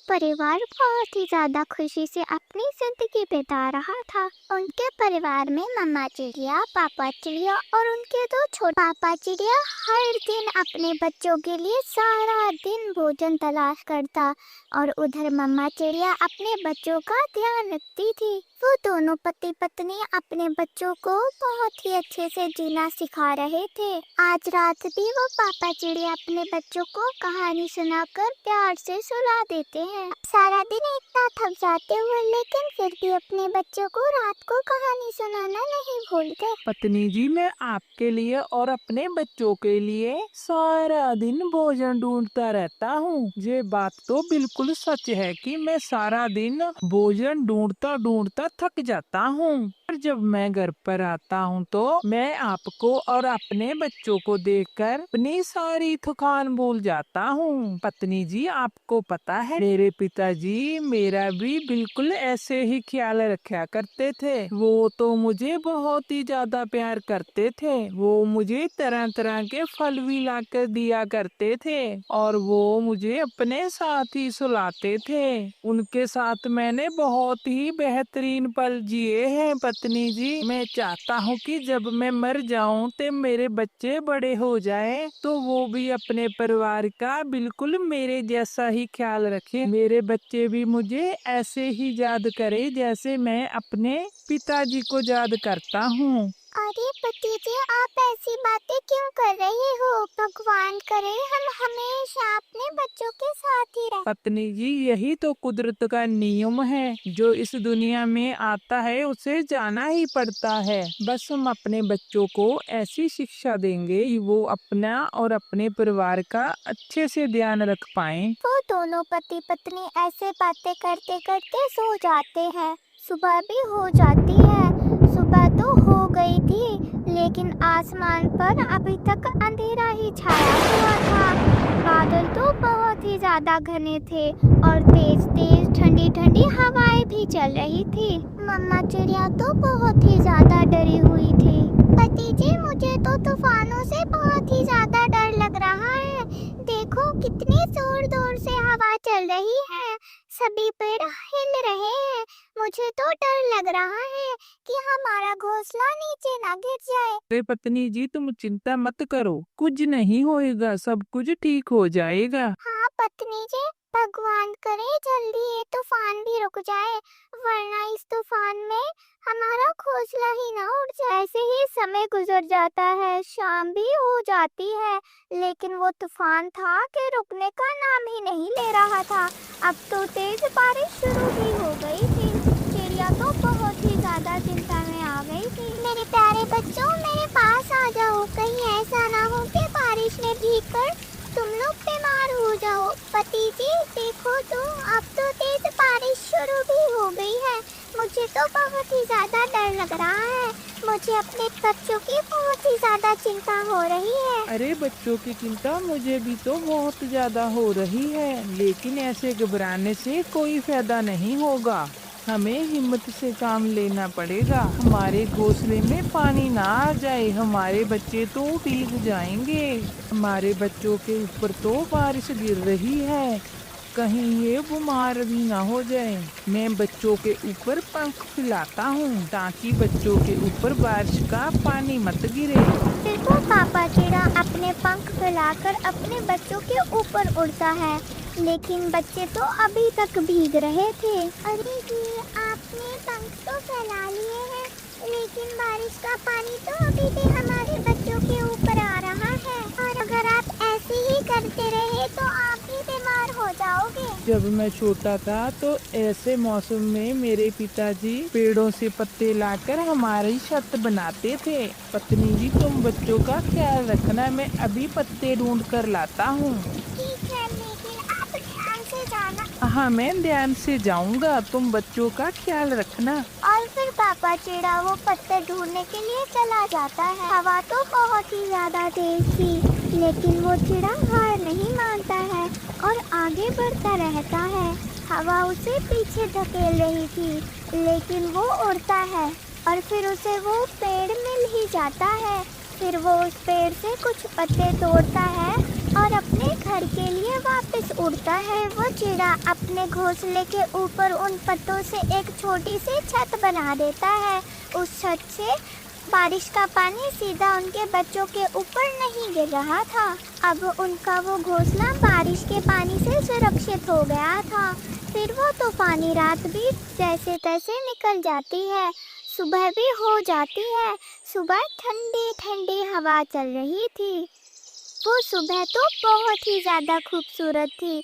परिवार बहुत ही ज्यादा खुशी से अपनी जिंदगी बिता रहा था। उनके परिवार में मम्मा चिड़िया, पापा चिड़िया और उनके दो छोटे पापा चिड़िया हर दिन अपने बच्चों के लिए सारा दिन भोजन तलाश करता और उधर मम्मा चिड़िया अपने बच्चों का ध्यान रखती थी। वो दोनों पति पत्नी अपने बच्चों को बहुत ही अच्छे से जीना सिखा रहे थे। आज रात भी वो पापा चिड़िया अपने बच्चों को कहानी सुनाकर प्यार से सुला देते हैं। सारा दिन इतना थक जाते हुए लेकिन फिर भी अपने बच्चों को रात को कहानी सुनाना नहीं भूलते। पत्नी जी, मैं आपके लिए और अपने बच्चों के लिए सारा दिन भोजन ढूंढता रहता हूँ। ये बात तो बिल्कुल सच है कि मैं सारा दिन भोजन ढूंढता ढूंढता थक जाता हूँ। और जब मैं घर पर आता हूँ तो मैं आपको और अपने बच्चों को देखकर अपनी सारी थकान भूल जाता हूँ। पत्नी जी, आपको पता है मेरे पिताजी मेरा भी बिल्कुल ऐसे ही ख्याल रखा करते थे। वो तो मुझे बहुत ही ज्यादा प्यार करते थे। वो मुझे तरह तरह के फल भी लाकर दिया करते थे और वो मुझे अपने साथ ही सुलाते थे। उनके साथ मैंने बहुत ही बेहतरीन पल जिए हैं। पत्नी जी, मैं चाहता हूँ कि जब मैं मर जाऊं तो मेरे बच्चे बड़े हो जाएं तो वो भी अपने परिवार का बिल्कुल मेरे जैसा ही ख्याल रखें। मेरे बच्चे भी मुझे ऐसे ही याद करें जैसे मैं अपने पिताजी को याद करता हूँ। अरे पति जी, आप ऐसी बातें क्यों कर रहे हो? भगवान करे हम हमेशा अपने बच्चों के साथ ही रहें। पत्नी जी, यही तो कुदरत का नियम है। जो इस दुनिया में आता है उसे जाना ही पड़ता है। बस हम अपने बच्चों को ऐसी शिक्षा देंगे कि वो अपना और अपने परिवार का अच्छे से ध्यान रख पाएं। वो दोनों पति पत्नी ऐसे बातें करते करते सो जाते हैं। सुबह भी हो जाती है। सुबह तो हो गई थी लेकिन आसमान पर अभी तक अंधेरा ही छाया हुआ था। बादल तो बहुत ही ज्यादा घने थे और तेज तेज ठंडी ठंडी हवाएं भी चल रही थी। मम्मा चिड़िया तो बहुत ही ज्यादा डरी हुई थी। पति जी, मुझे तो तूफानों से बहुत ही ज्यादा डर लग रहा है। देखो कितनी जोर जोर से हवा चल रही है, सभी पेड़ हिल रहे हैं। मुझे तो डर लग रहा है कि हमारा घोंसला नीचे ना गिर जाए। अरे पत्नी जी, तुम चिंता मत करो, कुछ नहीं होएगा, सब कुछ ठीक हो जाएगा। हाँ पत्नी जी, भगवान करे जल्दी ये तूफान भी रुक जाए, वरना इस तूफान में हमारा घोंसला ही ना उड़ जाए। ऐसे ही समय गुजर जाता है, शाम भी हो जाती है लेकिन वो तूफान था कि रुकने का नाम ही नहीं ले रहा था। अब तो तेज बारिश शुरू भी हो गई थी। चिड़िया तो बहुत ही ज्यादा चिंता में आ गई थी। मेरे प्यारे बच्चों, मेरे पास आ जाओ, कहीं ऐसा ना हो कि बारिश में भीगकर तुम लोग बीमार हो जाओ। पति जी देखो तो अब तो तेज बारिश शुरू भी हो गई है। मुझे तो बहुत ही ज्यादा डर लग रहा है। मुझे अपने बच्चों की बहुत ही ज्यादा चिंता हो रही है। अरे बच्चों की चिंता मुझे भी तो बहुत ज्यादा हो रही है, लेकिन ऐसे घबराने से कोई फायदा नहीं होगा। हमें हिम्मत से काम लेना पड़ेगा। हमारे घोंसले में पानी ना आ जाए, हमारे बच्चे तो भीग जाएंगे। हमारे बच्चों के ऊपर तो बारिश गिर रही है, कहीं ये बीमार भी ना हो जाए। मैं बच्चों के ऊपर पंख फैलाता हूँ ताकि बच्चों के ऊपर बारिश का पानी मत गिरे। फिर वो पापा चिड़ा अपने पंख फैलाकर अपने बच्चों के ऊपर उड़ता है, लेकिन बच्चे तो अभी तक भीग रहे थे। अरे जी, आपने पंख तो फैला लिए हैं लेकिन बारिश का पानी तो अभी भी हमारे बच्चों के ऊपर आ रहा है और अगर आप ऐसे ही करते रहे तो आप भी बीमार हो जाओगे। जब मैं छोटा था तो ऐसे मौसम में मेरे पिताजी पेड़ों से पत्ते लाकर हमारी छत बनाते थे। पत्नी जी, तुम बच्चों का ख्याल रखना, मैं अभी पत्ते ढूंढ कर लाता हूँ। ठीक है, लेकिन आप ध्यान से जाना। हाँ, मैं ध्यान से जाऊंगा, तुम बच्चों का ख्याल रखना। और फिर पापा चिड़ा वो पत्ते ढूंढने के लिए चला जाता है। हवा तो बहुत ही ज्यादा तेज थी लेकिन वो चिड़ा हार नहीं मानता है और आगे बढ़ता रहता है। हवा उसे पीछे धकेल रही थी लेकिन वो उड़ता है और फिर उसे वो पेड़ मिल ही जाता है। फिर वो उस पेड़ से कुछ पत्ते तोड़ता है और अपने घर के लिए वापस उड़ता है। वो चिड़ा अपने घोंसले के ऊपर उन पत्तों से एक छोटी सी छत बना देता है। उस छत से बारिश का पानी सीधा उनके बच्चों के ऊपर नहीं गिर रहा था। अब उनका वो घोंसला बारिश के पानी से सुरक्षित हो गया था। फिर वो तूफानी रात भी जैसे तैसे निकल जाती है। सुबह भी हो जाती है। सुबह ठंडी ठंडी हवा चल रही थी। वो सुबह तो बहुत ही ज्यादा खूबसूरत थी।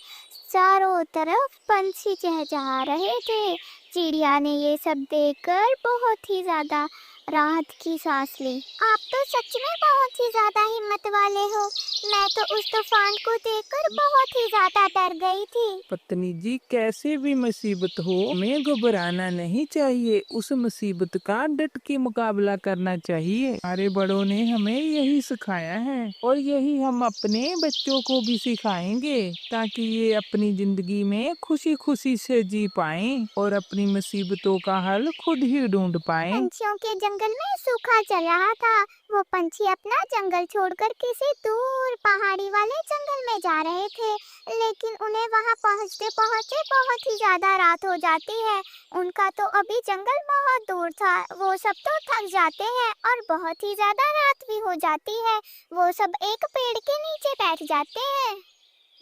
चारों तरफ पंछी चहचहा रहे थे। चिड़िया ने ये सब देखकर बहुत ही ज्यादा राहत की सांस ली। आप तो सच में बहुत ही ज्यादा हिम्मत वाले हो। मैं तो उस तूफान को देखकर बहुत ही ज्यादा डर गई थी। पत्नी जी, कैसे भी मुसीबत हो हमें घबराना नहीं चाहिए। उस मुसीबत का डट के मुकाबला करना चाहिए। हमारे बड़ों ने हमें यही सिखाया है और यही हम अपने बच्चों को भी सिखाएंगे, ताकि ये अपनी जिंदगी में खुशी खुशी से जी पाएं और अपनी मुसीबतों का हल खुद ही ढूंढ पाएं। पंछियों के जंगल में सूखा चल रहा था। वो पंछी अपना जंगल छोड़कर किसी दूर पहाड़ी वाले जंगल में जा रहे थे, लेकिन उन्हें वहां पहुंचते पहुंचते बहुत ही ज्यादा रात हो जाती है। उनका तो अभी जंगल बहुत दूर था। वो सब तो थक जाते हैं और बहुत ही ज्यादा रात भी हो जाती है। वो सब एक पेड़ के नीचे बैठ जाते हैं।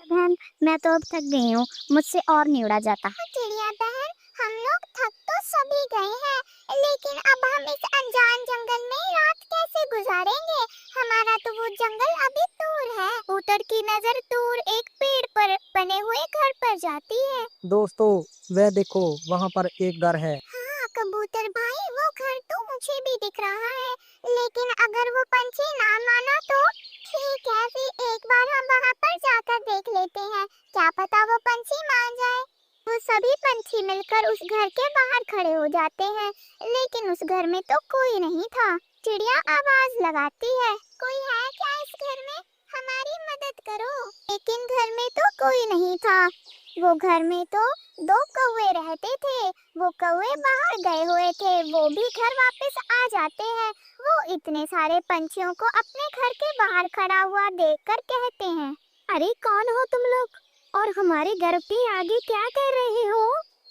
बहन, मैं तो अब थक गई हूँ, मुझसे और नहीं उड़ा जाता। चिड़िया बहन, हम लोग थक तो सभी गए हैं, लेकिन अब हम इस अनजान जंगल में रात कैसे गुजारेंगे? हमारा तो वो जंगल अभी दूर है। कबूतर की नजर दूर एक पेड़ पर बने हुए घर पर जाती है। दोस्तों, वह देखो, वहाँ पर एक घर है। हाँ कबूतर भाई, वो घर तो मुझे भी दिख रहा है, लेकिन अगर वो पंछी ना माना तो ठीक है, फिर एक बार हम वहाँ पर जाकर देख लेते हैं। क्या पता वो पंछी मान जाए। वो सभी पंछी मिलकर उस घर के बाहर खड़े हो जाते हैं, लेकिन उस घर में तो कोई नहीं था। चिड़िया आवाज लगाती है, कोई है क्या इस घर में? हमारी मदद करो। लेकिन घर में तो कोई नहीं था। वो घर में तो 2 कौवे रहते थे। वो कौवे बाहर गए हुए थे। वो भी घर वापस आ जाते हैं। वो इतने सारे पंछियों को अपने घर के बाहर खड़ा हुआ देखकर कहते हैं, अरे कौन हो तुम लोग और हमारे घर के आगे क्या कर रहे हो?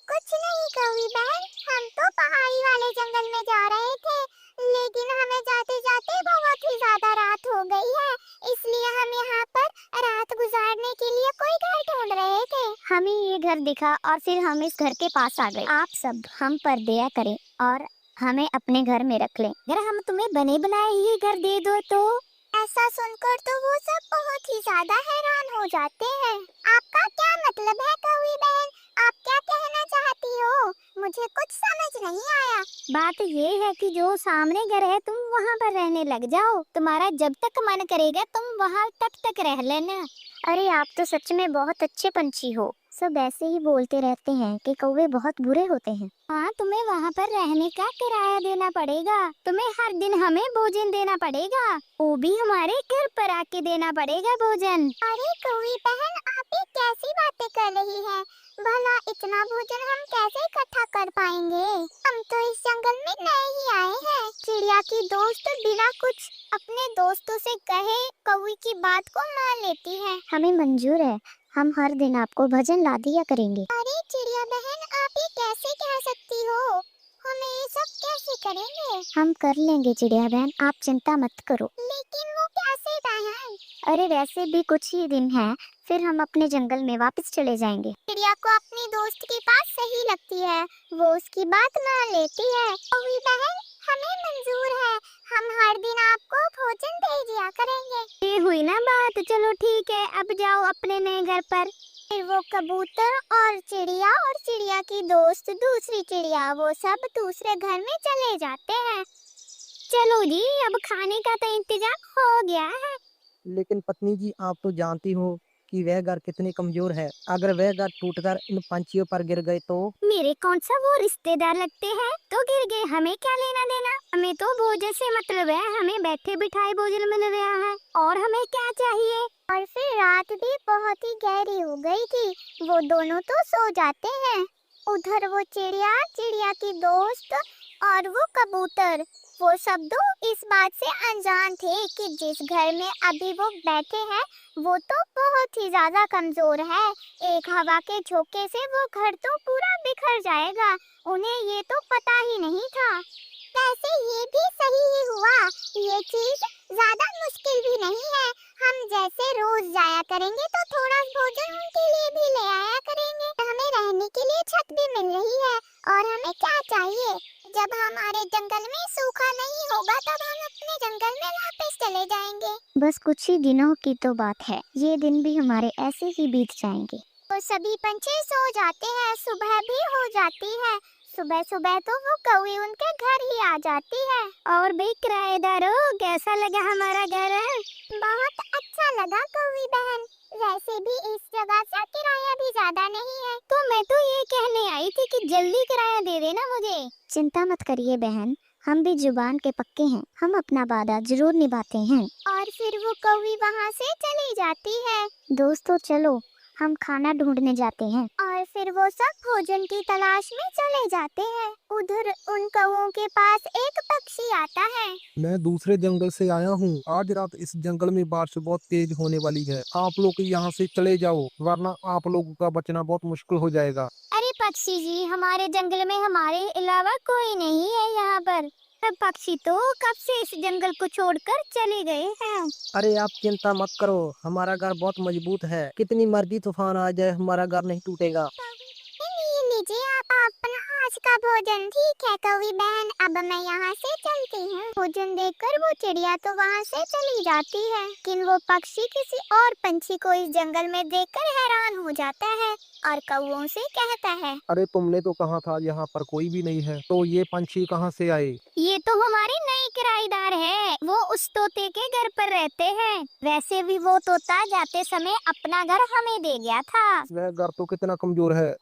कुछ नहीं कौवी बहन, हम तो पहाड़ी वाले जंगल में जा रहे थे, लेकिन हमें जाते जाते बहुत ही ज्यादा रात हो गई है, इसलिए हम यहाँ पर रात गुजारने के लिए कोई घर ढूंढ रहे थे। हमें ये घर दिखा और फिर हम इस घर के पास आ गए। आप सब हम पर दया करें और हमें अपने घर में रख लें। अगर हम तुम्हें बने बनाए ये घर दे दो तो? ऐसा सुनकर तो वो सब बहुत ही ज्यादा हैरान हो जाते हैं। आपका क्या मतलब है कौवी बहन? आप क्या कहना चाहती हो? मुझे कुछ समझ नहीं आया। बात ये है कि जो सामने घर है तुम वहाँ पर रहने लग जाओ। तुम्हारा जब तक मन करेगा तुम वहाँ तक रह लेना। अरे आप तो सच में बहुत अच्छे पंछी हो। सब ऐसे ही बोलते रहते हैं कि कौवे बहुत बुरे होते हैं। हाँ, तुम्हें वहाँ पर रहने का किराया देना पड़ेगा। तुम्हें हर दिन हमें भोजन देना पड़ेगा, वो भी हमारे घर पर आके देना पड़ेगा भोजन। अरे कौवी बहन, आप ये कैसी बातें कर रही हैं? भला इतना भोजन हम कैसे इकट्ठा कर पाएंगे? हम तो इस जंगल में नए ही आए हैं। चिड़िया की दोस्त बिना कुछ अपने दोस्तों से कहे कौवी की बात को मान लेती है। हमें मंजूर है, हम हर दिन आपको भोजन ला दिया करेंगे। अरे चिड़िया बहन, आप ये कैसे कह सकती हो? हम ये सब कैसे करेंगे? हम कर लेंगे चिड़िया बहन, आप चिंता मत करो। लेकिन वो कैसे बहन? अरे वैसे भी कुछ ही दिन है, फिर हम अपने जंगल में वापस चले जाएंगे। चिड़िया को अपनी दोस्त की बात सही लगती है, वो उसकी बात मान लेती है। कौवी बहन, हमें मंजूर है, हम हर दिन आपको भोजन दे दिया करेंगे। ये हुई ना बात, चलो ठीक है, अब जाओ अपने नए घर पर। फिर वो कबूतर और चिड़िया की दोस्त दूसरी चिड़िया, वो सब दूसरे घर में चले जाते हैं। चलो जी, अब खाने का तो इंतजाम हो गया है। लेकिन पत्नी जी, आप तो जानती हो कि वह घर कितनी कमजोर है। अगर वह घर टूटकर इन पंछियों पर गिर गए तो? मेरे कौन सा वो रिश्तेदार लगते हैं? तो गिर गए, हमें क्या लेना देना? हमें तो भोजन से मतलब है, हमें बैठे बिठाए भोजन मिल रहा है और हमें क्या चाहिए? और फिर रात भी बहुत ही गहरी हो गई थी। वो दोनों तो सो जाते हैं। उधर वो चिड़िया की दोस्त और वो कबूतर, वो सब दो इस बात से अनजान थे कि जिस घर में अभी वो बैठे हैं वो तो बहुत ही ज्यादा कमजोर है। एक हवा के झोंके से वो घर तो पूरा बिखर जाएगा। उन्हें ये तो पता ही नहीं था। वैसे ये भी सही ही हुआ, ये चीज ज्यादा मुश्किल भी नहीं है। हम जैसे रोज जाया करेंगे तो थोड़ा भोजन उनके लिए भी ले आया करेंगे। हमें रहने के लिए छत भी मिल रही है और हमें क्या चाहिए। जब हमारे जंगल में सूखा नहीं होगा तब हम अपने जंगल में वापस चले जाएंगे। बस कुछ ही दिनों की तो बात है, ये दिन भी हमारे ऐसे ही बीत जाएंगे। तो सभी पंछी सो जाते हैं, सुबह भी हो जाती है। सुबह सुबह तो वो कौवी उनके घर ही आ जाती है। और भी किराएदारों, कैसा लगा हमारा घर? बहुत अच्छा लगा कौवी बहन। वैसे भी इस जगह से किराया भी ज्यादा नहीं है। तो मैं तो ये कहने आई थी कि जल्दी किराया दे देना मुझे। चिंता मत करिए बहन, हम भी जुबान के पक्के हैं, हम अपना वादा जरूर निभाते हैं। और फिर वो कौवी वहाँ से चली जाती है। दोस्तों चलो हम खाना ढूंढने जाते हैं। और फिर वो सब भोजन की तलाश में चले जाते हैं। उधर उन कौवों के पास एक पक्षी आता है। मैं दूसरे जंगल से आया हूँ। आज रात इस जंगल में बारिश बहुत तेज होने वाली है। आप लोग यहाँ से चले जाओ वरना आप लोगों का बचना बहुत मुश्किल हो जाएगा। अरे पक्षी जी, हमारे जंगल में हमारे अलावा कोई नहीं है यहाँ पर। पक्षी तो कब से इस जंगल को छोड़कर चले गए हैं। अरे आप चिंता मत करो, हमारा घर बहुत मजबूत है, कितनी मर्जी तूफान आ जाए हमारा घर नहीं टूटेगा। लीजिए आप अपना आज का भोजन। ठीक है कौवी बहन, अब मैं यहाँ से चलती हूँ। भोजन देकर वो चिड़िया तो वहाँ से चली जाती है, लेकिन वो पक्षी किसी और पंछी को इस जंगल में देखकर हैरान हो जाता है और कौवों से कहता है, अरे तुमने तो कहा था यहाँ पर कोई भी नहीं है, तो ये पंछी कहाँ से आए? ये तो हमारे नए किराएदार है। वो उस तोते के घर पर रहते हैं। वैसे भी वो तोता जाते समय अपना घर हमें दे गया था। वह घर तो कितना कमजोर है,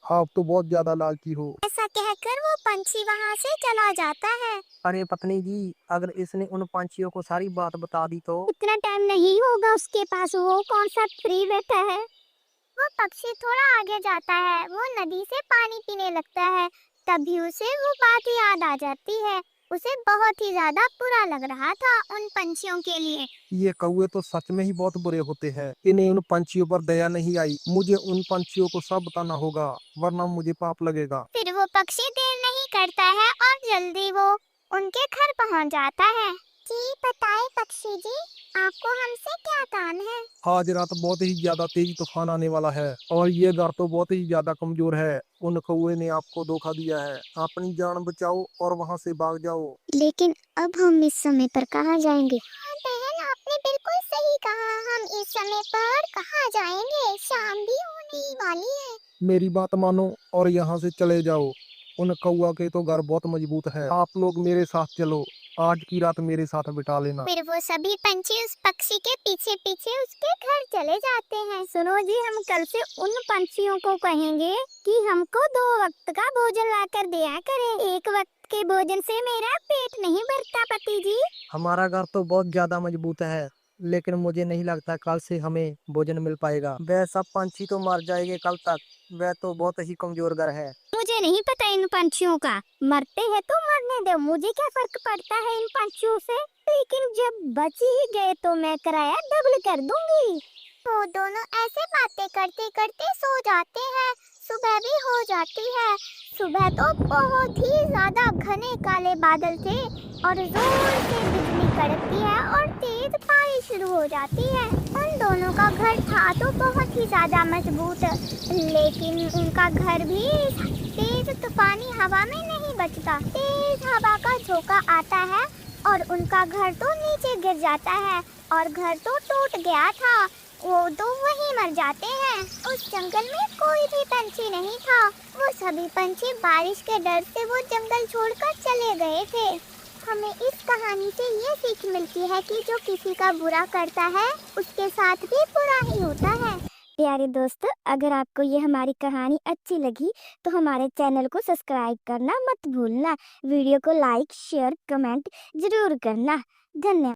आप तो बहुत ज्यादा लालची हो। ऐसा कहकर वो पंछी वहाँ से चला जाता है। अरे पत्नी जी, अगर इसने उन पंछियों को सारी बात बता दी तो? इतना टाइम नहीं होगा उसके पास, वो कौन सा फ्री बैठा है। वो पक्षी थोड़ा आगे जाता है, वो नदी से पानी पीने लगता है। तभी उसे वो बात याद आ जाती है। उसे बहुत ही ज्यादा बुरा लग रहा था उन पंछियों के लिए। ये कौवे तो सच में ही बहुत बुरे होते हैं, इन्हें उन पंछियों पर दया नहीं आई। मुझे उन पंछियों को सब बताना होगा वरना मुझे पाप लगेगा। फिर वो पक्षी देर नहीं करता है और जल्दी वो उनके घर पहुंच जाता है। जी बताए पक्षी जी, आपको हमसे क्या काम है? आज रात बहुत ही ज्यादा तेज तूफान आने वाला है और ये घर तो बहुत ही ज्यादा कमजोर है। उन कौवे ने आपको धोखा दिया है, अपनी जान बचाओ और वहाँ से भाग जाओ। लेकिन अब हम इस समय पर कहाँ जाएंगे? बहन आपने बिल्कुल सही कहा, हम इस समय पर कहाँ जाएंगे? शाम भी होने ही वाली है। मेरी बात मानो और यहाँ से चले जाओ। उन कौवा के तो घर बहुत मजबूत है, आप लोग मेरे साथ चलो, आज की रात मेरे साथ बिता लेना। फिर वो सभी पंछी उस पक्षी के पीछे पीछे उसके घर चले जाते हैं। सुनो जी, हम कल से उन पंछियों को कहेंगे कि हमको 2 वक्त का भोजन लाकर दिया करें। एक वक्त के भोजन से मेरा पेट नहीं भरता पति जी। हमारा घर तो बहुत ज्यादा मजबूत है, लेकिन मुझे नहीं लगता कल से हमें भोजन मिल पाएगा। वह सब पंछी तो मर जाएंगे कल तक, वह तो बहुत ही कमजोर घर है। मुझे नहीं पता इन पंछियों का, मरते हैं तो मरने दो, मुझे क्या फर्क पड़ता है इन पंछियों से। लेकिन जब बच ही गए तो मैं किराया डबल कर दूंगी। वो दोनों ऐसे बातें करते करते सो जाते हैं। सुबह भी हो जाती है। सुबह तो बहुत ही ज्यादा घने काले बादल थे और जोर से बिजली कड़कती है और तेज बारिश शुरू हो जाती है। उन दोनों का घर था तो बहुत ही ज्यादा मजबूत, लेकिन उनका घर भी तेज तूफानी हवा में नहीं बचता। तेज हवा का झोंका आता है और उनका घर तो नीचे गिर जाता है और घर तो टूट गया था। वो तो वहीं मर जाते हैं। उस जंगल में कोई भी पंछी नहीं था। वो सभी पंछी बारिश के डर से वो जंगल छोड़कर चले गए थे। हमें इस कहानी से ये सीख मिलती है कि जो किसी का बुरा करता है उसके साथ भी बुरा ही होता है। प्यारे दोस्तों, अगर आपको ये हमारी कहानी अच्छी लगी तो हमारे चैनल को सब्सक्राइब करना मत भूलना। वीडियो को लाइक शेयर कमेंट जरूर करना। धन्यवाद।